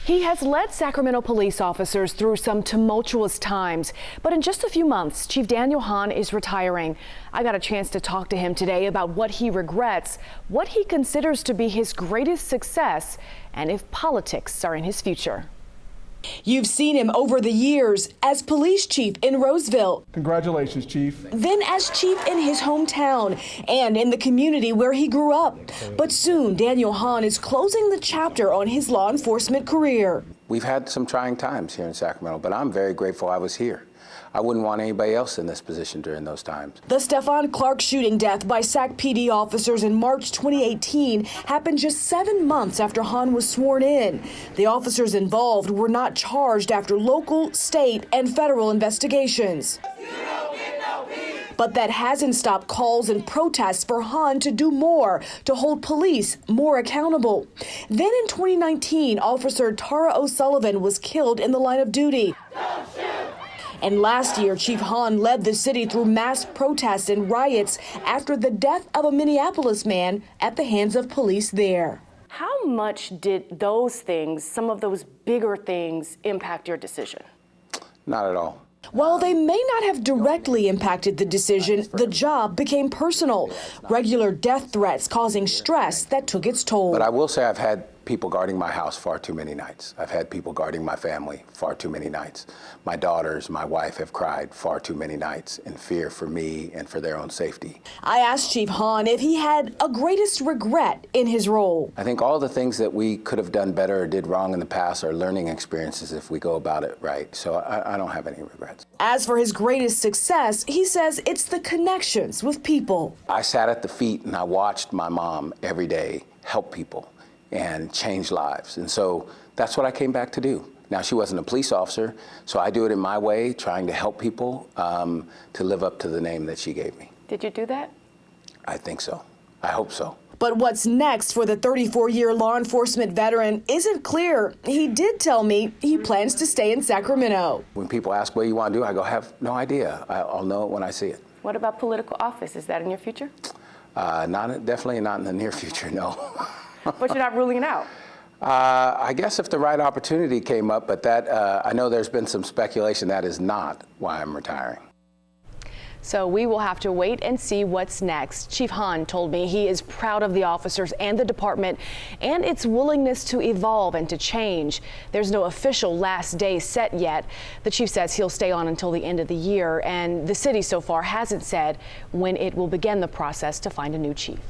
He has led Sacramento police officers through some tumultuous times, but in just a few months, Chief Daniel Hahn is retiring. I got a chance to talk to him today about what he regrets, what he considers to be his greatest success, and if politics are in his future. You've seen him over the years as police chief in Roseville. Congratulations, Chief. Then as chief in his hometown and in the community where he grew up. But soon, Daniel Hahn is closing the chapter on his law enforcement career. We've had some trying times here in Sacramento, but I'm very grateful I was here. I wouldn't want anybody else in this position during those times. The Stephon Clark shooting death by Sac PD officers in March 2018 happened just 7 months after Hahn was sworn in. The officers involved were not charged after local, state, and federal investigations. But that hasn't stopped calls and protests for Hahn to do more, to hold police more accountable. Then in 2019, Officer Tara O'Sullivan was killed in the line of duty. And last year, Chief Hahn led the city through mass protests and riots after the death of a Minneapolis man at the hands of police there. How much did those things, some of those bigger things, impact your decision? Not at all. While they may not have directly impacted the decision, the job became personal. Regular death threats causing stress that took its toll. But I will say I've had people guarding my house far too many nights. I've had people guarding my family far too many nights. My daughters, my wife have cried far too many nights in fear for me and for their own safety. I asked Chief Hahn if he had a greatest regret in his role. I think all the things that we could have done better or did wrong in the past are learning experiences if we go about it right. So I don't have any regrets. As for his greatest success, he says it's the connections with people. I sat at the feet and I watched my mom every day help people and change lives. And so that's what I came back to do. Now, she wasn't a police officer, so I do it in my way, trying to help people to live up to the name that she gave me. Did you do that? I think so. I hope so. But what's next for the 34-year law enforcement veteran isn't clear. He did tell me he plans to stay in Sacramento. When people ask what you want to do, I go, I have no idea. I'll know it when I see it. What about political office? Is that in your future? Definitely not in the near future, no. But you're not ruling it out? I guess if the right opportunity came up, but that I know there's been some speculation that is not why I'm retiring. So we will have to wait and see what's next. Chief Hahn told me he is proud of the officers and the department and its willingness to evolve and to change. There's no official last day set yet. The chief says he'll stay on until the end of the year, and the city so far hasn't said when it will begin the process to find a new chief.